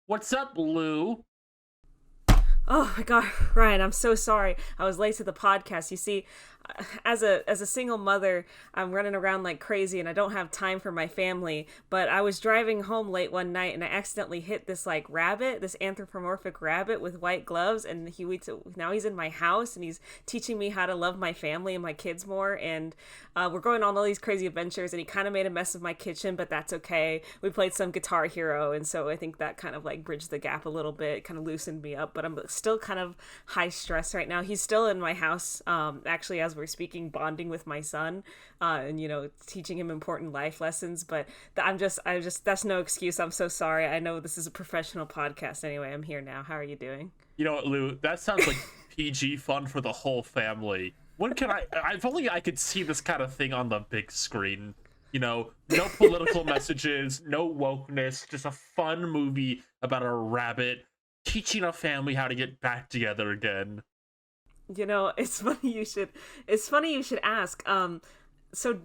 What's up, Lou? Oh my God, Ryan, I'm so sorry. I was late to the podcast. You see, as a single mother, I'm running around like crazy and I don't have time for my family. But I was driving home late one night and I accidentally hit this like rabbit, this anthropomorphic rabbit with white gloves, and now he's in my house and he's teaching me how to love my family and my kids more. And we're going on all these crazy adventures. And he kind of made a mess of my kitchen, but that's okay. We played some Guitar Hero, and so I think that kind of like bridged the gap a little bit, kind of loosened me up. But I'm still kind of high stress right now. He's still in my house, actually, as we're speaking, bonding with my son, and teaching him important life lessons. But that's no excuse. I'm so sorry. I know this is a professional podcast. Anyway, I'm here now. How are you doing? You know what, Lou? That sounds like PG fun for the whole family. When can if only I could see this kind of thing on the big screen. No political messages, no wokeness, just a fun movie about a rabbit teaching a family how to get back together again. It's funny you should. It's funny you should ask. So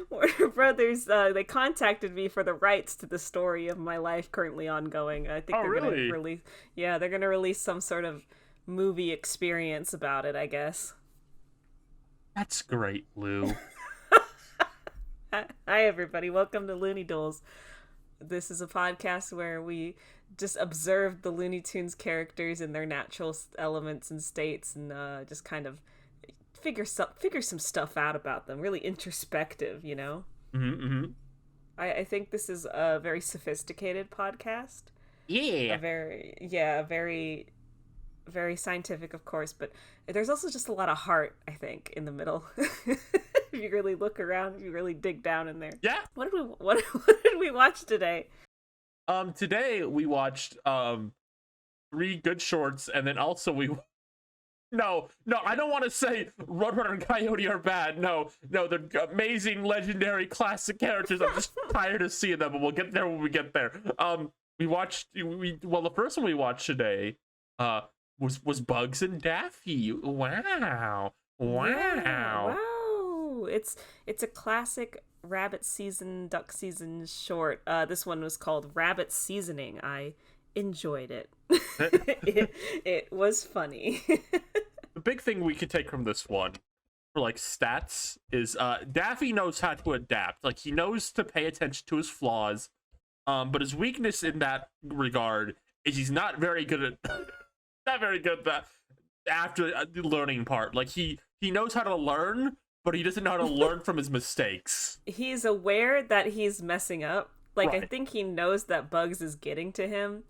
Warner Brothers, they contacted me for the rights to the story of my life currently ongoing. I think Oh, they're gonna really? release. Yeah, they're gonna release some sort of movie experience about it, I guess. That's great, Lou. Hi, everybody. Welcome to Looney Duels. This is a podcast where we just observe the Looney Tunes characters in their natural elements and states, and just kind of figure some stuff out about them. Really introspective, you know. Mm-hmm. I think this is a very sophisticated podcast. A Yeah. very yeah, a very very scientific, of course, but there's also just a lot of heart, I think, in the middle. If you really look around, if you really dig down in there. Yeah. What did we watch today? Today we watched three good shorts, and then also we no, I don't want to say Roadrunner and Coyote are bad. No, they're amazing, legendary, classic characters. I'm just tired of seeing them, but we'll get there when we get there. The first one we watched today, was Bugs and Daffy. Wow, Yeah, wow. wow. It's a classic rabbit season, duck season short. This one was called Rabbit Seasoning. I enjoyed it. It was funny. The big thing we could take from this one for like stats is Daffy knows how to adapt. Like he knows to pay attention to his flaws. But his weakness in that regard is he's not very good at not very good at that after the learning part. Like he knows how to learn, but he doesn't know how to learn from his mistakes. He's aware that he's messing up. Like, I Right. think he knows that Bugs is getting to him,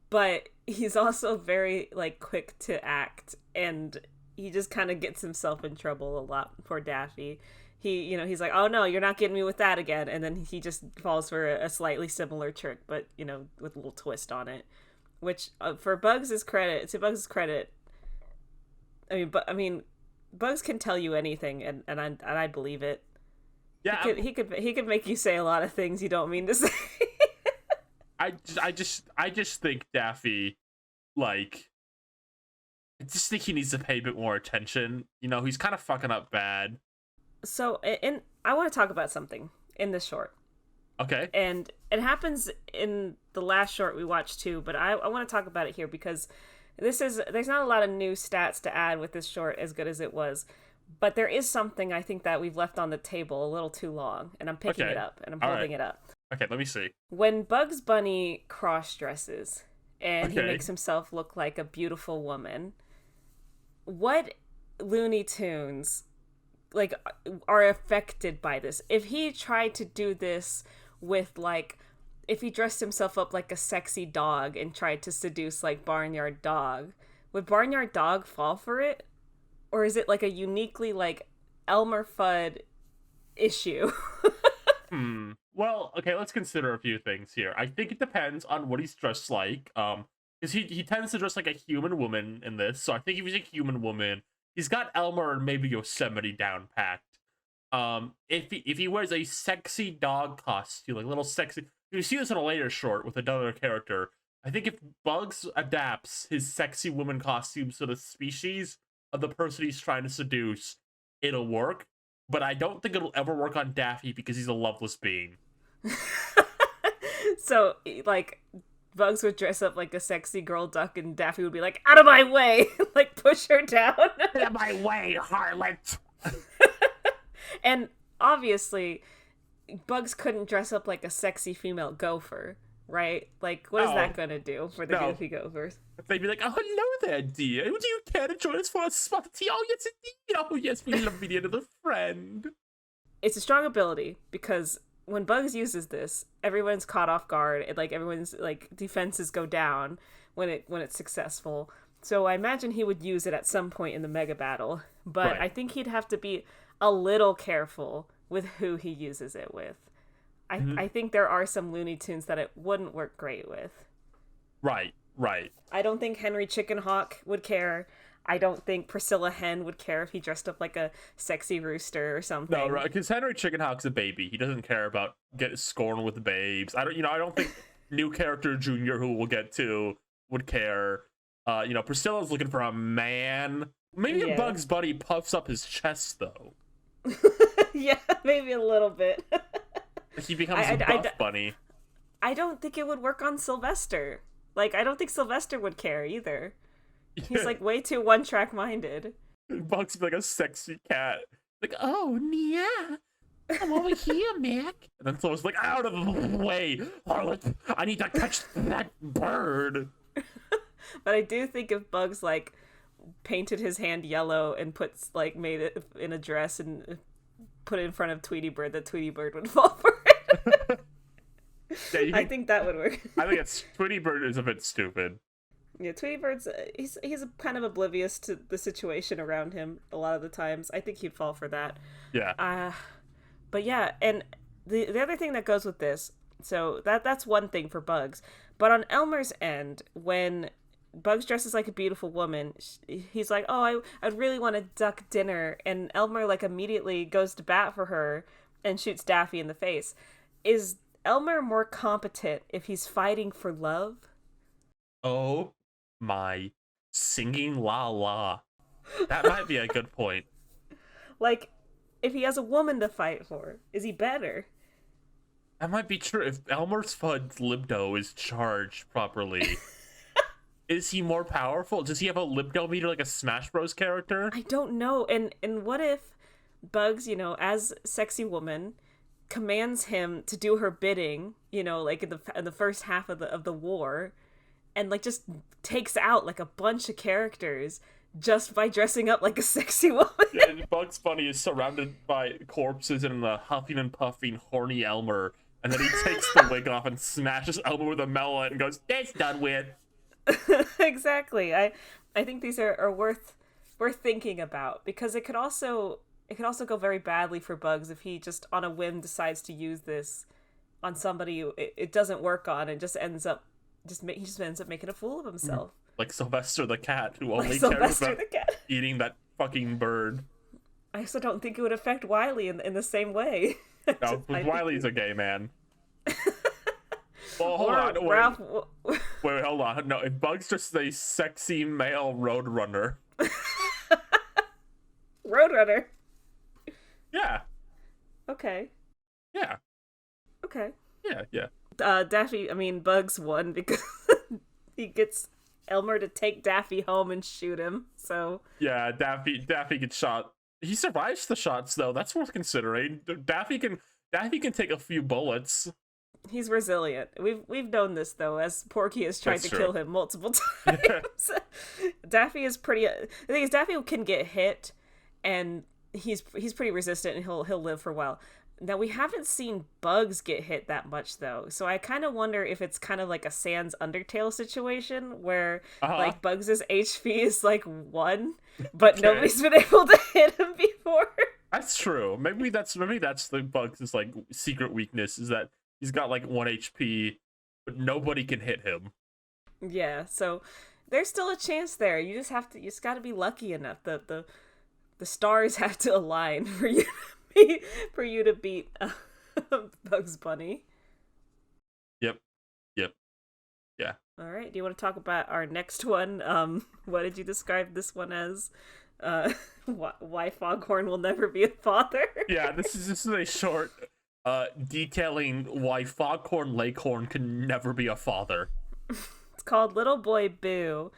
but he's also very like quick to act, and he just kind of gets himself in trouble a lot. Poor Daffy. He's like, "Oh no, you're not getting me with that again," and then he just falls for a slightly similar trick, but with a little twist on it. Which, for Bugs' credit, I mean, Bugs can tell you anything, and I believe it. He Yeah, could he could he could make you say a lot of things you don't mean to say. I just think Daffy, like, I just think he needs to pay a bit more attention. He's kind of fucking up bad. So, I want to talk about something in this short, Okay. and it happens in the last short we watched too. But I want to talk about it here because there's not a lot of new stats to add with this short, as good as it was. But there is something I think that we've left on the table a little too long, and I'm picking it Okay. up and I'm All holding right. it up. Okay. Let me see. When Bugs Bunny cross dresses and he Okay. makes himself look like a beautiful woman, what Looney Tunes like are affected by this? If he tried to do this with like, if he dressed himself up like a sexy dog and tried to seduce like Barnyard Dog, would Barnyard Dog fall for it? Or is it like a uniquely like Elmer Fudd issue? Well, okay, let's consider a few things here. I think it depends on what he's dressed like. Because he tends to dress like a human woman in this. So I think if he's a human woman, he's got Elmer and maybe Yosemite down packed. If he wears a sexy dog costume, like a little sexy, you see this in a later short with another character. I think if Bugs adapts his sexy woman costumes to the species of the person he's trying to seduce, it'll work. But I don't think it'll ever work on Daffy because he's a loveless being. So, like, Bugs would dress up like a sexy girl duck, and Daffy would be like, "Out of my way!" like, push her down. Out of my way, harlot! And obviously, Bugs couldn't dress up like a sexy female gopher, right? Like, what is that gonna do for the Goofy Gophers? They'd be like, "Oh, hello there, dear. Would you care to join us for a spot of tea? Oh, yes, indeed. Oh, yes, we love meeting another friend." It's a strong ability because when Bugs uses this, everyone's caught off guard. And, like, everyone's like defenses go down when it's successful. So I imagine he would use it at some point in the mega battle, but I think he'd have to be a little careful with who he uses it with. I think there are some Looney Tunes that it wouldn't work great with. Right. I don't think Henry Chickenhawk would care. I don't think Priscilla Hen would care if he dressed up like a sexy rooster or something. No, right, because Henry Chickenhawk's a baby. He doesn't care about getting scorned with babes. I don't think new character Junior, who we'll get to, would care. Priscilla's looking for a man. Maybe a Bugs Bunny puffs up his chest though. Yeah, maybe a little bit. He becomes a buff bunny. I don't think it would work on Sylvester. Like, I don't think Sylvester would care either. He's like way too one-track minded. Bugs be like a sexy cat. Like, "Oh, yeah. Come over here, Mac." And then Flo's like, "Out of the way, harlot. I need to catch that bird." But I do think if Bugs, like, painted his hand yellow and made it in a dress and put it in front of Tweety Bird, that Tweety Bird would fall for it. Yeah, I think that would work. I think Tweety Bird is a bit stupid. Yeah, Tweety Bird's he's kind of oblivious to the situation around him a lot of the times. I think he'd fall for that. Yeah. But yeah, and the other thing that goes with this, so that's one thing for Bugs. But on Elmer's end, when Bugs dresses like a beautiful woman, he's like, "Oh, I'd really want to duck dinner," and Elmer like immediately goes to bat for her and shoots Daffy in the face. Is Elmer more competent if he's fighting for love? Oh my singing la la. That might be a good point. Like, if he has a woman to fight for, is he better? That might be true. If Elmer Fudd's libdo is charged properly, is he more powerful? Does he have a libdo meter like a Smash Bros character? I don't know. And what if Bugs, as sexy woman, commands him to do her bidding, like in the first half of the war, and like just takes out like a bunch of characters just by dressing up like a sexy woman? Yeah, and Bugs Bunny is surrounded by corpses and the huffing and puffing horny Elmer, and then he takes the wig off and smashes Elmer with a melon and goes, "That's done with." Exactly. I think these are worth thinking about, because it could also go very badly for Bugs if he just on a whim decides to use this on somebody it doesn't work on, and just ends up making a fool of himself. Like Sylvester the cat, who only cares about eating that fucking bird. I also don't think it would affect Wily in the same way. No, Wily's a gay man. Well, hold on. Ralph... Wait, hold on. No, if Bugs just a sexy male roadrunner. Roadrunner? Yeah. Okay. Yeah. Okay. Yeah. Bugs won because he gets Elmer to take Daffy home and shoot him. So yeah, Daffy gets shot. He survives the shots though. That's worth considering. Daffy can take a few bullets. He's resilient. We've known this though, as Porky has tried to kill him multiple times. Daffy is pretty. The thing is, Daffy can get hit, and he's pretty resistant, and he'll live for a while. Now, we haven't seen Bugs get hit that much, though, so I kind of wonder if it's kind of like a Sans Undertale situation, where, like, Bugs' HP is, like, 1, but nobody's been able to hit him before. That's true. Maybe that's the Bugs' like, secret weakness, is that he's got, like, 1 HP, but nobody can hit him. Yeah, so there's still a chance there. You just gotta be lucky enough. The stars have to align for you to beat Bugs Bunny. Yep. Yeah. All right. Do you want to talk about our next one? What did you describe this one as? Why Foghorn will never be a father? Yeah, this is a short detailing why Foghorn Leghorn can never be a father. It's called Little Boy Boo,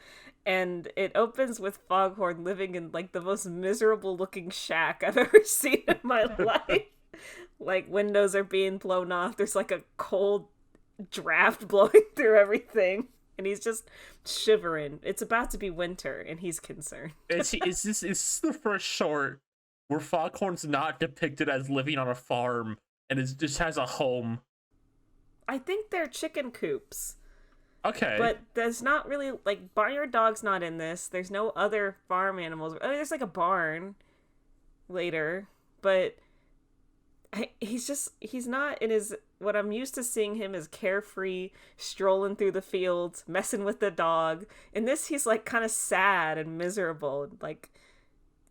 and it opens with Foghorn living in like the most miserable looking shack I've ever seen in my life. Like windows are being blown off. There's like a cold draft blowing through everything, and he's just shivering. It's about to be winter, and he's concerned. Is this the first short where Foghorn's not depicted as living on a farm and just has a home? I think they're chicken coops. Okay. But there's not really, like, Barnyard Dog's not in this. There's no other farm animals. I mean, there's, like, a barn later. But he's not in his, what I'm used to seeing him is carefree, strolling through the fields, messing with the dog. In this, he's, like, kind of sad and miserable. Like,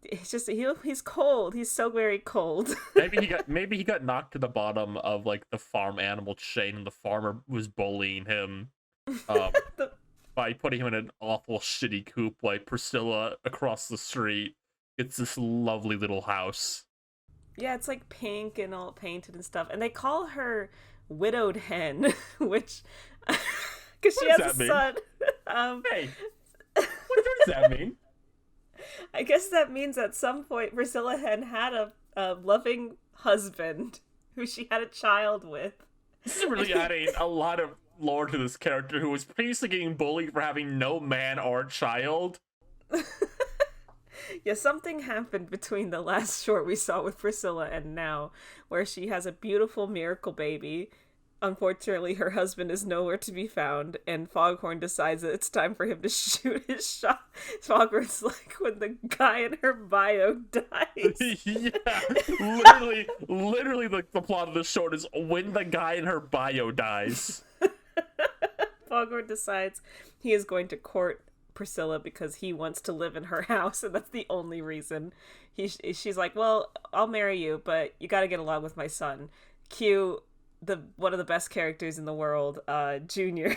it's just, he's cold. He's so very cold. maybe he got knocked to the bottom of, like, the farm animal chain and the farmer was bullying him. By putting him in an awful shitty coop like Priscilla across the street. It's this lovely little house. Yeah, it's like pink and all painted and stuff. And they call her Widowed Hen, which, because she has a son. Hey, what does that mean? I guess that means at some point Priscilla Hen had a loving husband who she had a child with. This is really adding a lot of lore to this character who was previously getting bullied for having no man or child. Yeah, something happened between the last short we saw with Priscilla and now, where she has a beautiful miracle baby. Unfortunately, her husband is nowhere to be found, and Foghorn decides that it's time for him to shoot his shot. Foghorn's like when the guy in her bio dies. Yeah, literally the plot of the short is when the guy in her bio dies. Foghorn decides he is going to court Priscilla because he wants to live in her house, and that's the only reason. She's like, well, I'll marry you, but you got to get along with my son. Cue one of the best characters in the world, Junior.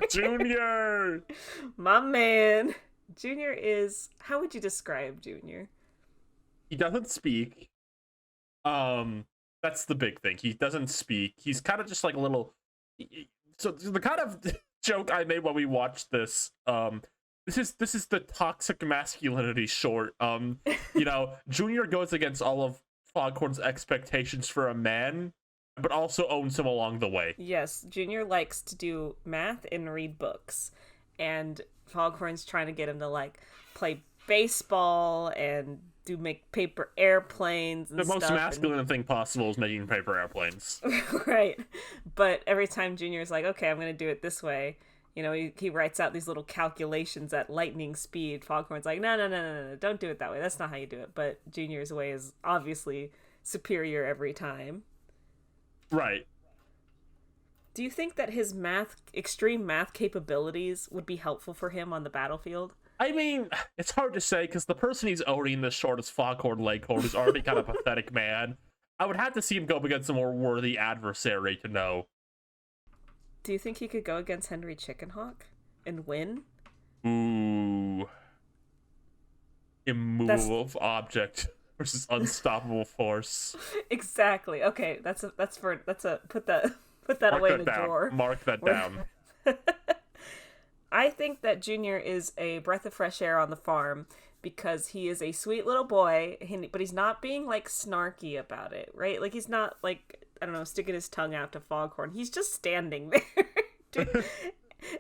Junior! My man. Junior is... How would you describe Junior? He doesn't speak. That's the big thing. He doesn't speak. He's kind of just like a little... So the kind of joke I made when we watched this, this is the toxic masculinity short. Junior goes against all of Foghorn's expectations for a man, but also owns him along the way. Yes, Junior likes to do math and read books, and Foghorn's trying to get him to like play baseball and make paper airplanes and the stuff. most masculine thing possible is making paper airplanes. Right. But every time Junior's like, okay, I'm going to do it this way, he writes out these little calculations at lightning speed. Foghorn's like, no, don't do it that way. That's not how you do it. But Junior's way is obviously superior every time. Right. Do you think that his extreme math capabilities would be helpful for him on the battlefield? I mean, it's hard to say because the person he's owning this short is Foghorn Leghorn, who's already kind of a pathetic man. I would have to see him go up against a more worthy adversary to know. Do you think he could go against Henry Chickenhawk and win? Ooh. Immovable object versus unstoppable force. Exactly. Okay, put that away in the drawer. Mark that down. I think that Junior is a breath of fresh air on the farm because he is a sweet little boy, but he's not being, like, snarky about it, right? Like, he's not, like, I don't know, sticking his tongue out to Foghorn. He's just standing there.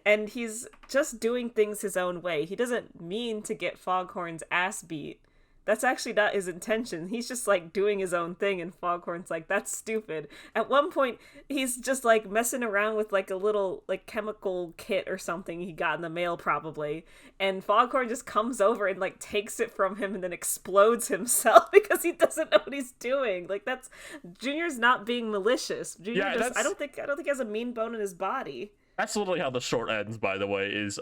And he's just doing things his own way. He doesn't mean to get Foghorn's ass beat. That's actually not his intention. He's just, like, doing his own thing, and Foghorn's like, that's stupid. At one point, he's just, like, messing around with, like, a little, like, chemical kit or something he got in the mail, probably, and Foghorn just comes over and, like, takes it from him and then explodes himself because he doesn't know what he's doing. Like, Junior's not being malicious. I don't think he has a mean bone in his body. That's literally how the short ends, by the way, is,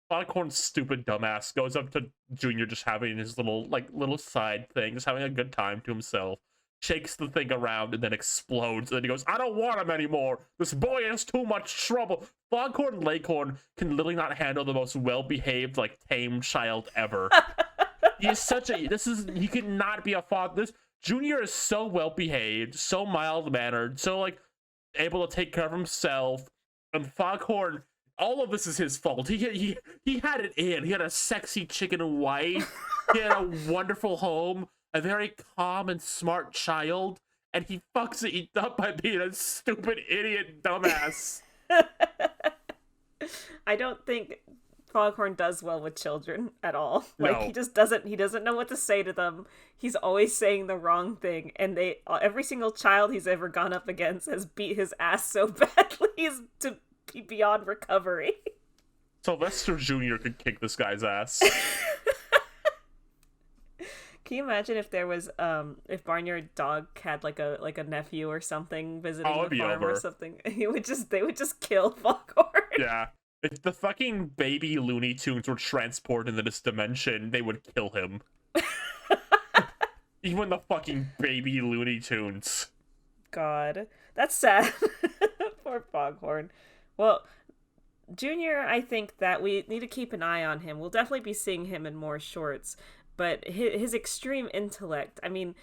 Foghorn's stupid dumbass goes up to Junior just having his little side thing, just having a good time to himself, shakes the thing around, and then explodes, and then he goes, I don't want him anymore! This boy has too much trouble! Foghorn Leghorn can literally not handle the most well-behaved, like, tame child ever. He is he could not be a father. Junior is so well behaved, so mild mannered, so like able to take care of himself, and Foghorn. All of this is his fault. He had it in. He had a sexy chicken wife. He had a wonderful home, a very calm and smart child, and he fucks it up by being a stupid idiot dumbass. I don't think Foghorn does well with children at all. Like No. he doesn't know what to say to them. He's always saying the wrong thing, and every single child he's ever gone up against has beat his ass so badly as to be beyond recovery. Sylvester Jr. could kick this guy's ass. Can you imagine if there was if Barnyard Dog had like a nephew or something visiting it'd the be farm over. or something? They would just kill Foghorn. Yeah. If the fucking baby Looney Tunes were transported into this dimension, they would kill him. Even the fucking baby Looney Tunes. God, that's sad. Poor Foghorn. Well, Junior, I think that we need to keep an eye on him. We'll definitely be seeing him in more shorts, but his extreme intellect, I mean,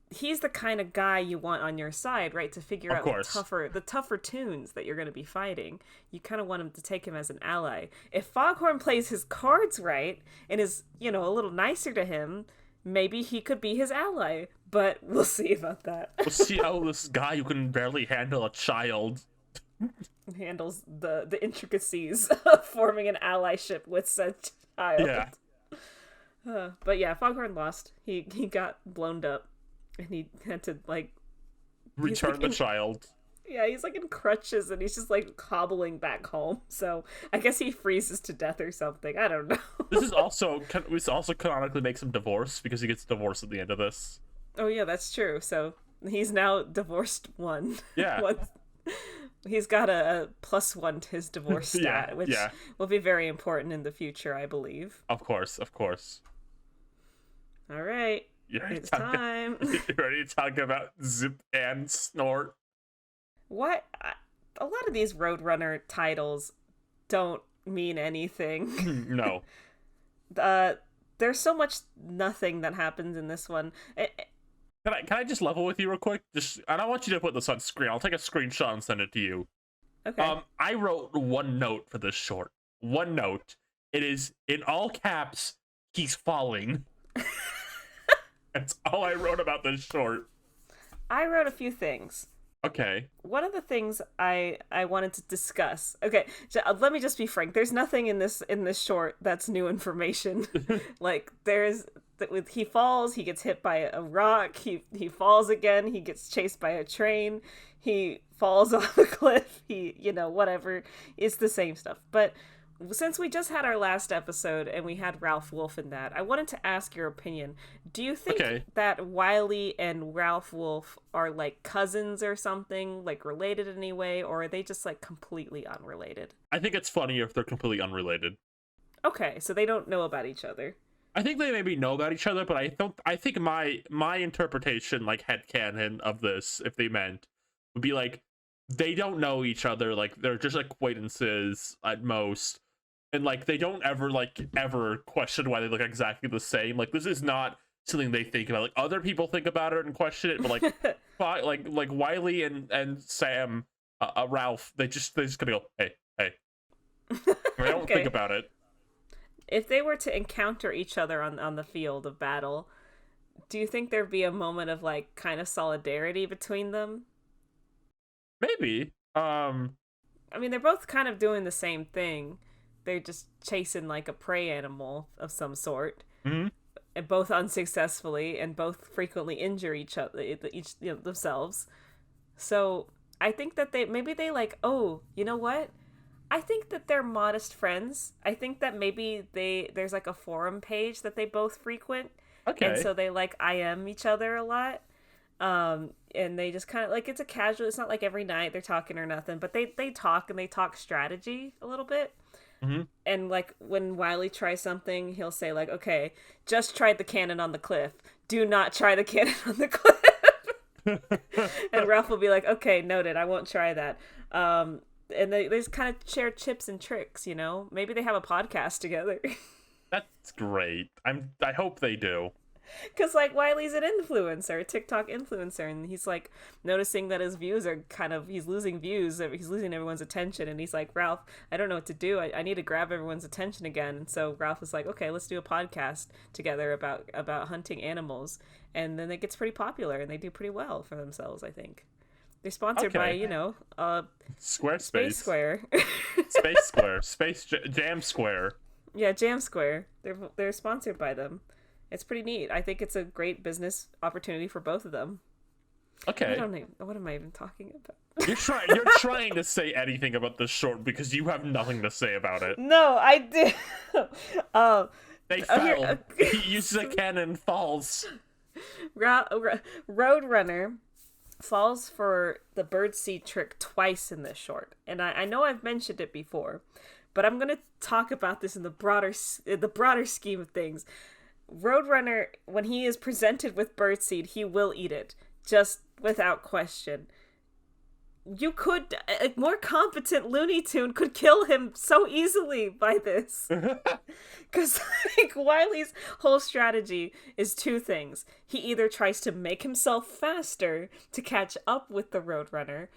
he's the kind of guy you want on your side, right? To figure out the tougher tunes that you're going to be fighting. You kind of want him to take him as an ally. If Foghorn plays his cards right and is, a little nicer to him, maybe he could be his ally. But we'll see about that. We'll see how this guy who can barely handle a child handles the intricacies of forming an allyship with such child. Yeah. But yeah, Foghorn lost. He got blown up. And he had to, return the child. Yeah, he's, in crutches, and he's just, hobbling back home. So, I guess he freezes to death or something. I don't know. This also canonically makes him divorced, because he gets divorced at the end of this. Oh, yeah, that's true. So, he's now divorced one. Yeah. He's got a +1 to his divorce stat, which will be very important in the future, I believe. Of course. All right. It's time. You ready to talk about Zip and Snort? What? A lot of these Roadrunner titles don't mean anything. No. There's so much nothing that happens in this one. Can I just level with you real quick? I don't want you to put this on screen. I'll take a screenshot and send it to you. Okay. I wrote one note for this short. One note. It is in all caps. He's falling. That's all I wrote about this short. I wrote a few things. Okay. One of the things I wanted to discuss. Okay, let me just be frank. There's nothing in this short that's new information. He falls, he gets hit by a rock, he falls again, he gets chased by a train, he falls off a cliff, whatever. It's the same stuff. But since we just had our last episode and we had Ralph Wolf in that, I wanted to ask your opinion. Do you think that Wile and Ralph Wolf are cousins or something, related in any way, or are they just completely unrelated? I think it's funny if they're completely unrelated. Okay, so they don't know about each other. I think they maybe know about each other, but I think my interpretation, headcanon of this, if they meant, would be they don't know each other, they're just acquaintances at most. And they don't ever question why they look exactly the same. This is not something they think about. Other people think about it and question it, but Wiley and Sam, Ralph, they just gonna go, hey. They don't think about it. If they were to encounter each other on the field of battle, do you think there'd be a moment of kind of solidarity between them? Maybe. I mean, they're both kind of doing the same thing. They're just chasing a prey animal of some sort, mm-hmm. and both unsuccessfully, and both frequently injure each other, themselves. So I think that they oh, you know what? I think that they're modest friends. I think that maybe there's a forum page that they both frequent, and so they IM each other a lot. And they just kind of it's a casual. It's not every night they're talking or nothing, but they talk, and they talk strategy a little bit. Mm-hmm. And when Wiley tries something, he'll say okay, just tried the cannon on the cliff. Do not try the cannon on the cliff. And Ralph will be okay, noted. I won't try that. And they just kind of share tips and tricks. Maybe they have a podcast together. That's great. I hope they do. Because, like, Wiley's an influencer, a TikTok influencer, and he's, like, noticing that his views are he's losing views, he's losing everyone's attention, and he's like, Ralph, I don't know what to do. I need to grab everyone's attention again. And so Ralph is like, okay, let's do a podcast together about hunting animals. And then it gets pretty popular, and they do pretty well for themselves, I think. They're sponsored by, Squarespace. Space Square. Space Square. Jam Square. Yeah, Jam Square. They're sponsored by them. It's pretty neat. I think it's a great business opportunity for both of them. Okay. What am I even talking about? You're trying to say anything about this short because you have nothing to say about it. No, I did. They fell. He uses a cannon and falls. Roadrunner falls for the birdseed trick twice in this short. And I know I've mentioned it before, but I'm going to talk about this in the broader scheme of things. Roadrunner, when he is presented with birdseed, he will eat it, just without question. You could, a more competent Looney Tune could kill him so easily by this. Because, like, Wiley's whole strategy is two things. He either tries to make himself faster to catch up with the Roadrunner,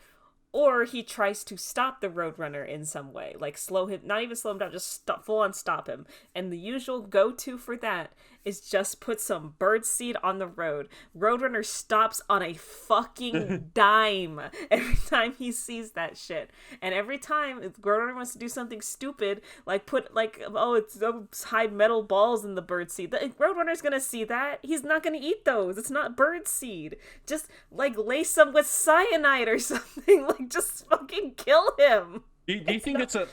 or he tries to stop the Roadrunner in some way. Like, slow him, not even slow him down, just full on stop him. And the usual go-to for that is just put some birdseed on the road. Roadrunner stops on a fucking dime every time he sees that shit. And every time Roadrunner wants to do something stupid, like hide metal balls in the birdseed, Roadrunner's gonna see that. He's not gonna eat those. It's not birdseed. Just, like, lace them with cyanide or something. Like, just fucking kill him. Do you think it's an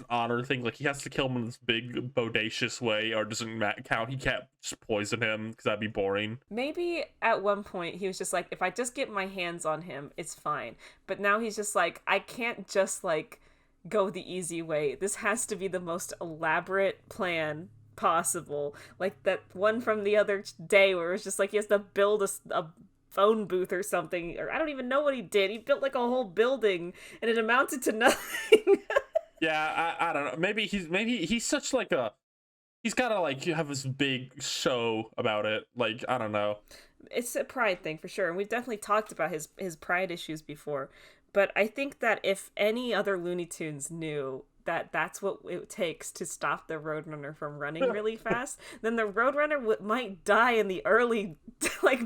honor thing? Like, he has to kill him in this big bodacious way, or doesn't count? He can't just poison him because that'd be boring. Maybe at one point he was just like, if I just get my hands on him, it's fine. But now he's just like, I can't just, like, go the easy way. This has to be the most elaborate plan possible. Like that one from the other day where it was just like he has to build a phone booth or something, or I don't even know what he did. He built like a whole building and it amounted to nothing. Yeah, I don't know. Maybe he's such like he's gotta like have this big show about it. Like, I don't know. It's a pride thing for sure, and we've definitely talked about his pride issues before. But I think that if any other Looney Tunes knew that that's what it takes to stop the Roadrunner from running really fast, then the Roadrunner might die in the early, like,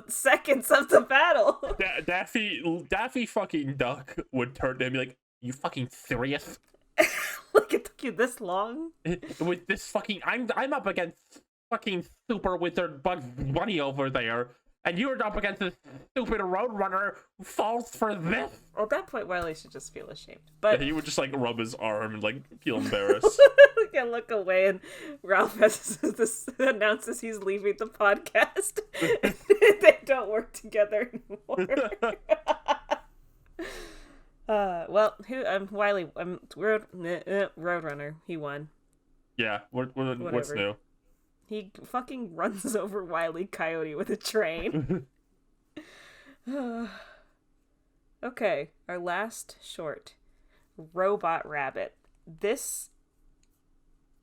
seconds of the battle. Daffy fucking Duck would turn to him and be like, "You fucking serious? Like, it took you this long? With this fucking, I'm up against fucking Super Wizard Bugs Bunny over there, and you're up against this stupid Roadrunner who falls for this." Well, at that point, Wiley should just feel ashamed. But yeah, he would just like rub his arm and like feel embarrassed. He can look away, and Ralph announces he's leaving the podcast. They don't work together anymore. Wiley, Roadrunner. He won. Yeah, what's new? He fucking runs over Wile E. Coyote with a train. Okay, our last short, Robot Rabbit. This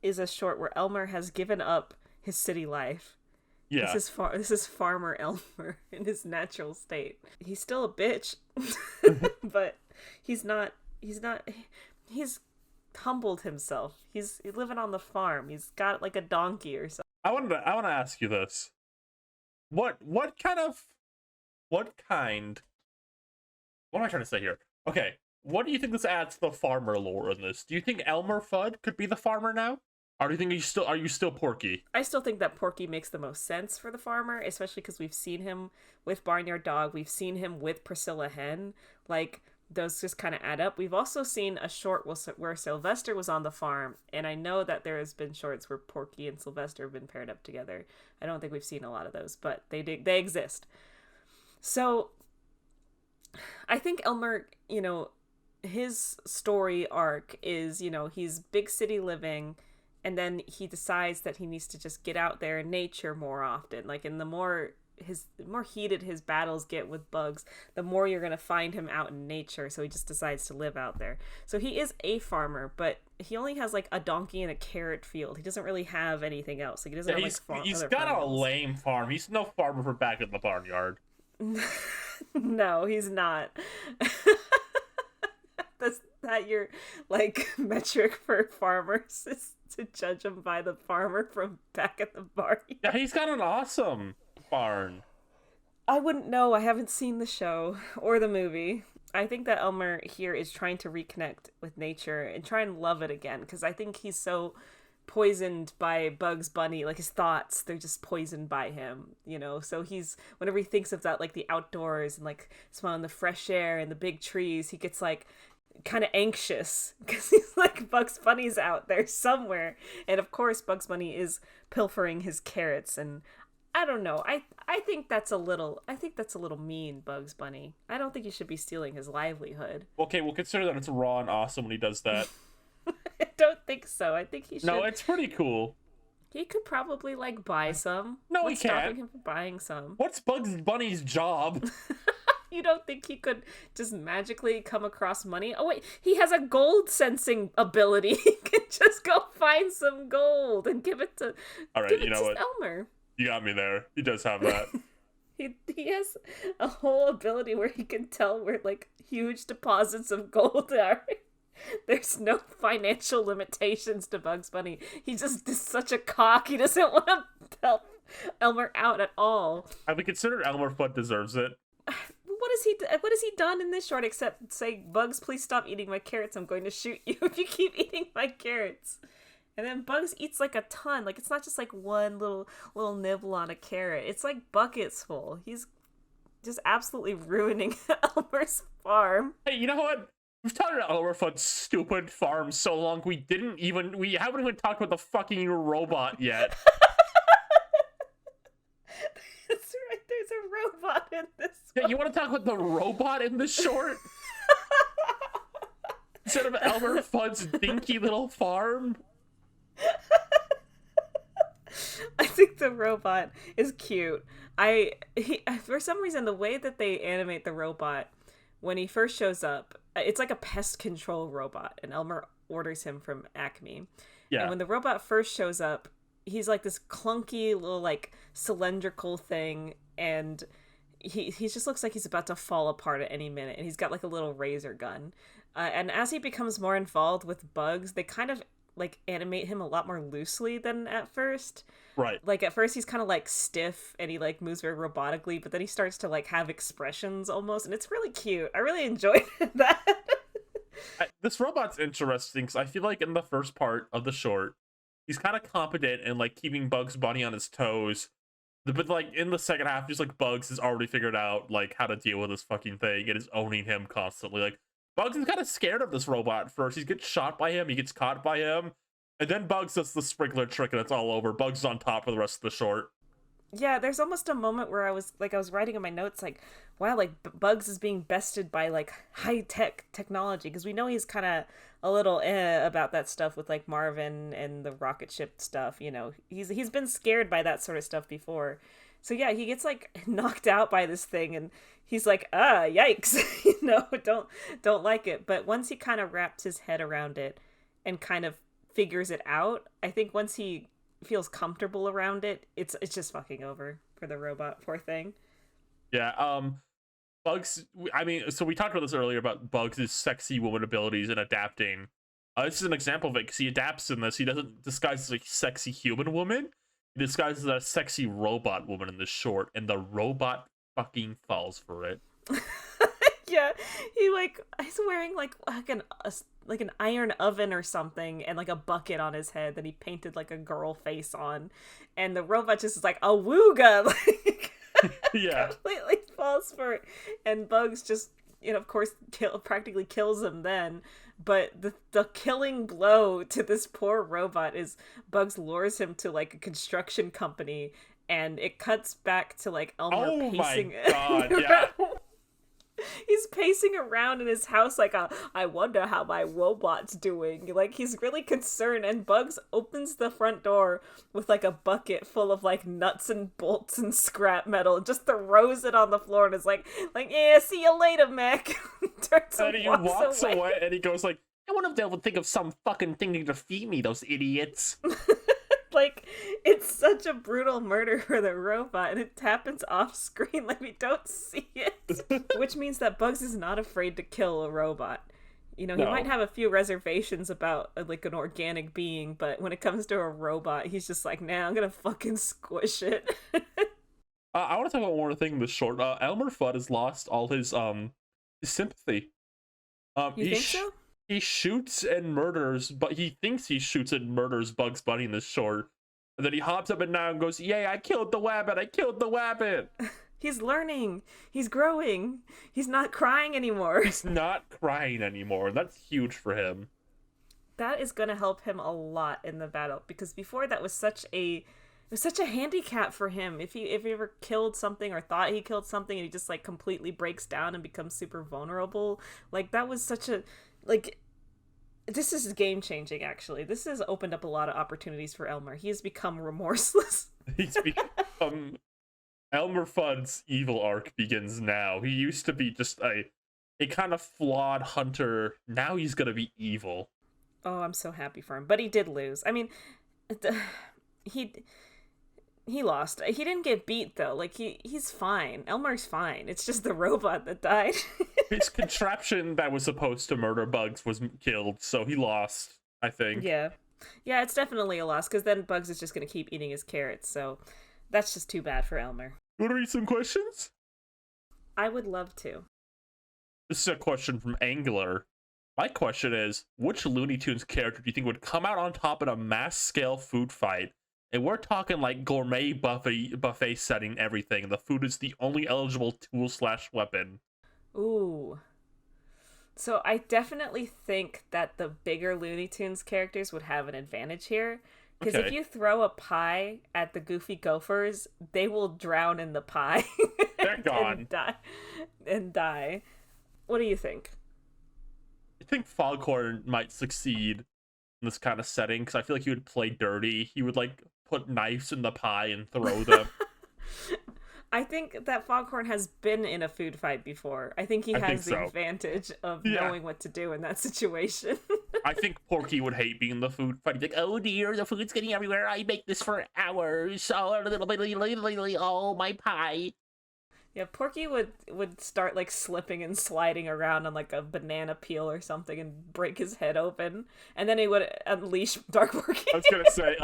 is a short where Elmer has given up his city life. Yeah. This is Farmer Elmer in his natural state. He's still a bitch, but he's humbled himself. He's living on the farm. He's got like a donkey or something. I want to ask you this. What am I trying to say here? Okay, what do you think this adds to the farmer lore in this? Do you think Elmer Fudd could be the farmer now? Or do you think are you still Porky? I still think that Porky makes the most sense for the farmer, especially because we've seen him with Barnyard Dog. We've seen him with Priscilla Hen. Like, those just kind of add up. We've also seen a short where Sylvester was on the farm, and I know that there has been shorts where Porky and Sylvester have been paired up together. I don't think we've seen a lot of those, but they exist. So I think Elmer, his story arc is, he's big city living, and then he decides that he needs to just get out there in nature more often. Like, and the more more heated his battles get with Bugs, the more you're gonna find him out in nature. So he just decides to live out there. So he is a farmer, but he only has like a donkey and a carrot field. He doesn't really have anything else. Like he doesn't have like he's other got a farms. lame farm. He's no farmer for back in the barnyard. No, he's not. That's that your like metric for farmers is to judge them by the farmer from back at the barnyard. Yeah, he's got an awesome barn. I wouldn't know. I haven't seen the show or the movie. I think that Elmer here is trying to reconnect with nature and try and love it again, because I think he's so poisoned by Bugs Bunny, like his thoughts, they're just poisoned by him, you know? So he's, whenever he thinks of that, like the outdoors and like smelling the fresh air and the big trees, he gets like kind of anxious because he's like, Bugs Bunny's out there somewhere. And of course, Bugs Bunny is pilfering his carrots, and I don't know. I think that's a little mean, Bugs Bunny. I don't think you should be stealing his livelihood. Okay, we'll consider that it's raw and awesome when he does that. I don't think so. I think he should. No, it's pretty cool. He could probably like buy some. No, What's he can't. stopping him from buying some? What's Bugs Bunny's job? You don't think he could just magically come across money? Oh wait, he has a gold sensing ability. He can just go find some gold and give it to. All right, give you it know to what? Elmer. You got me there. He does have that. He has a whole ability where he can tell where like huge deposits of gold are. There's no financial limitations to Bugs Bunny. He just is such a cock. He doesn't want to help Elmer out at all. Have we considered Elmer Fudd deserves it? What has he done in this short except say, Bugs, please stop eating my carrots. I'm going to shoot you if you keep eating my carrots. And then Bugs eats like a ton. Like, it's not just like one little nibble on a carrot. It's like buckets full. He's just absolutely ruining Elmer's farm. Hey, you know what? We've talked about Elmer Fudd's stupid farm so long we haven't even talked about the fucking robot yet. That's right, there's a robot in this Yeah, you want to talk about the robot in this short? Instead of Elmer Fudd's dinky little farm? I think the robot is cute. For some reason, the way that they animate the robot when he first shows up, it's like a pest control robot, and Elmer orders him from Acme. Yeah. And when the robot first shows up, he's like this clunky little like cylindrical thing, and he just looks like he's about to fall apart at any minute, and he's got like a little razor gun. And as he becomes more involved with Bugs, they kind of like animate him a lot more loosely than at first. Right. Like at first he's kind of like stiff and he like moves very robotically, but then he starts to like have expressions almost, and it's really cute. I really enjoyed that. This robot's interesting because I feel like in the first part of the short, he's kind of competent in like keeping Bugs Bunny on his toes. But like in the second half, just like Bugs has already figured out like how to deal with this fucking thing and is owning him constantly. Like Bugs is kind of scared of this robot at first. He gets shot by him, he gets caught by him, and then Bugs does the sprinkler trick and it's all over. Bugs is on top for the rest of the short. Yeah, there's almost a moment where I was writing in my notes like, wow, like Bugs is being bested by like high-tech technology, because we know he's kind of a little about that stuff with like Marvin and the rocket ship stuff, you know. He's been scared by that sort of stuff before. So yeah, he gets like knocked out by this thing and he's like, yikes, you know, don't like it. But once he kind of wraps his head around it and kind of figures it out, I think once he feels comfortable around it, it's just fucking over for the robot, poor thing. Yeah, Bugs, I mean, so we talked about this earlier about Bugs' sexy woman abilities and adapting. This is an example of it because he adapts in this. He doesn't disguise as a sexy human woman. He disguises as a sexy robot woman in this short, and the robot fucking falls for it. Yeah, he's wearing like an iron oven or something, and like a bucket on his head that he painted like a girl face on, and the robot just is like a wooga, like yeah, completely falls for it, and Bugs just, you know, of course, practically kills him then. But the killing blow to this poor robot is Bugs lures him to like a construction company, and it cuts back to like Elmer pacing. Oh my god! Yeah. he's pacing around in his house like, I wonder how my robot's doing. Like, he's really concerned, and Bugs opens the front door with like a bucket full of like nuts and bolts and scrap metal, just throws it on the floor and is like, yeah, see you later, Mac. Turns And he walks away and he goes like, I wonder if they would think of some fucking thing to defeat me, those idiots. Like, it's such a brutal murder for the robot, and it happens off screen, like we don't see it. Which means that Bugs is not afraid to kill a robot. You know, he might have a few reservations about like an organic being, but when it comes to a robot, he's just like, nah, I'm gonna fucking squish it. I want to talk about one more thing in this short. Elmer Fudd has lost all his sympathy. You think so? He shoots and murders, but he thinks he shoots and murders Bugs Bunny in this short. And then he hops up and down and goes, yay, I killed the wabbit, I killed the wabbit. He's learning. He's growing. He's not crying anymore. He's not crying anymore, and that's huge for him. That is going to help him a lot in the battle, because before that was such a handicap for him. If he ever killed something or thought he killed something and he just like completely breaks down and becomes super vulnerable, like that was such a, like, this is game changing. Actually, this has opened up a lot of opportunities for Elmer. He has become remorseless. He's become Elmer Fudd's evil arc begins now. He used to be just a kind of flawed hunter. Now he's gonna be evil. Oh, I'm so happy for him. But he did lose. I mean, he lost. He didn't get beat though. Like he's fine. Elmer's fine. It's just the robot that died. His contraption that was supposed to murder Bugs was killed, so he lost, I think. Yeah, it's definitely a loss, because then Bugs is just gonna keep eating his carrots. So that's just too bad for Elmer. You want to read some questions? I would love to. This is a question from Angler. My question is, which Looney Tunes character do you think would come out on top in a mass-scale food fight? And we're talking like gourmet buffet setting, everything. The food is the only eligible tool/weapon. Ooh. So I definitely think that the bigger Looney Tunes characters would have an advantage here. Because if you throw a pie at the Goofy Gophers, they will drown in the pie. They're gone. and die. What do you think? I think Foghorn might succeed in this kind of setting, because I feel like he would play dirty. He would like put knives in the pie and throw them. I think that Foghorn has been in a food fight before. I think he has the advantage of knowing what to do in that situation. I think Porky would hate being in the food fight. He's like, oh dear, the food's getting everywhere. I make this for hours. Oh, my pie. Yeah, Porky would start like slipping and sliding around on like a banana peel or something and break his head open, and then he would unleash Dark Porky. I was gonna say,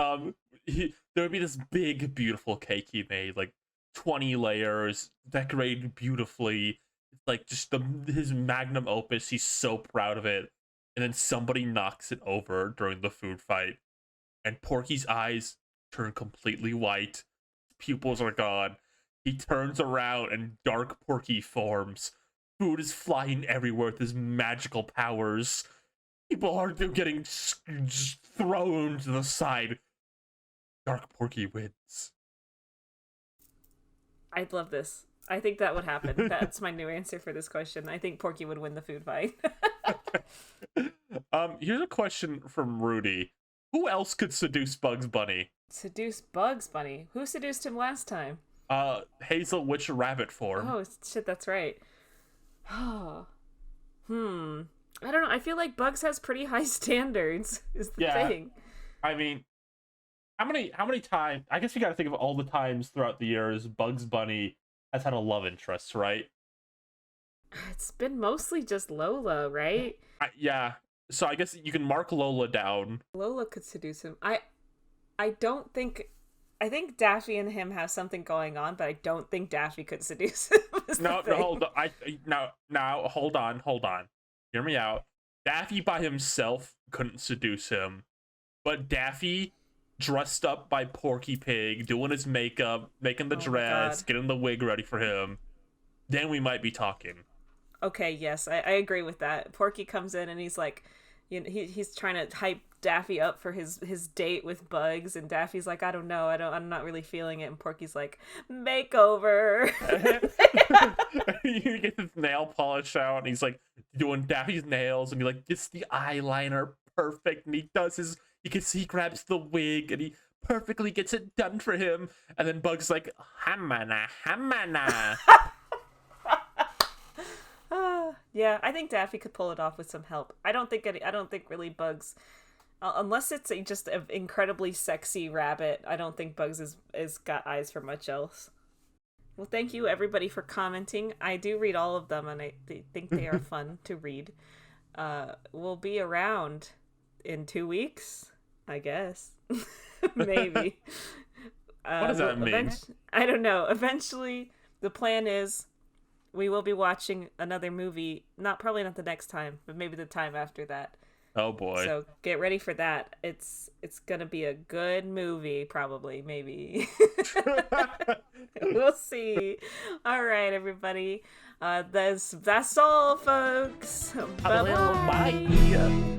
there would be this big, beautiful cake he made, like 20 layers, decorated beautifully. It's like just his magnum opus. He's so proud of it, and then somebody knocks it over during the food fight, and Porky's eyes turn completely white. Pupils are gone. He turns around and Dark Porky forms. Food is flying everywhere with his magical powers. People are getting thrown to the side. Dark Porky wins. I'd love this. I think that would happen. That's my new answer for this question. I think Porky would win the food fight. Here's a question from Rudy. Who else could seduce Bugs Bunny? Seduce Bugs Bunny? Who seduced him last time? Hazel Witch Rabbit form. Oh, shit, that's right. Oh. I don't know. I feel like Bugs has pretty high standards, is the thing. I mean, how many times... I guess we gotta think of all the times throughout the years Bugs Bunny has had a love interest, right? It's been mostly just Lola, right? Yeah. So I guess you can mark Lola down. Lola could seduce him. I don't think... I think Daffy and him have something going on, but I don't think Daffy could seduce him. No, hold on. Hold on. Hear me out. Daffy by himself couldn't seduce him, but Daffy dressed up by Porky Pig, doing his makeup, making the dress, getting the wig ready for him, then we might be talking. Okay, yes, I agree with that. Porky comes in and he's like, he's trying to hype Daffy up for his date with Bugs, and Daffy's like, I don't know, I'm not really feeling it, and Porky's like, makeover. You get his nail polish out, and he's like doing Daffy's nails, and he like gets the eyeliner perfect, and he grabs the wig, and he perfectly gets it done for him, and then Bugs like, hamana, hamana. Yeah, I think Daffy could pull it off with some help. I don't think really Bugs, unless it's just an incredibly sexy rabbit. I don't think Bugs is got eyes for much else. Well, thank you everybody for commenting. I do read all of them, and I think they are fun to read. We'll be around in 2 weeks, I guess. Maybe. What does that mean? I don't know. Eventually, the plan is we will be watching another movie. Probably not the next time, but maybe the time after that. Oh boy. So get ready for that. It's gonna be a good movie, probably, maybe. We'll see. All right, everybody. That's all, folks. Bye-bye. Bye.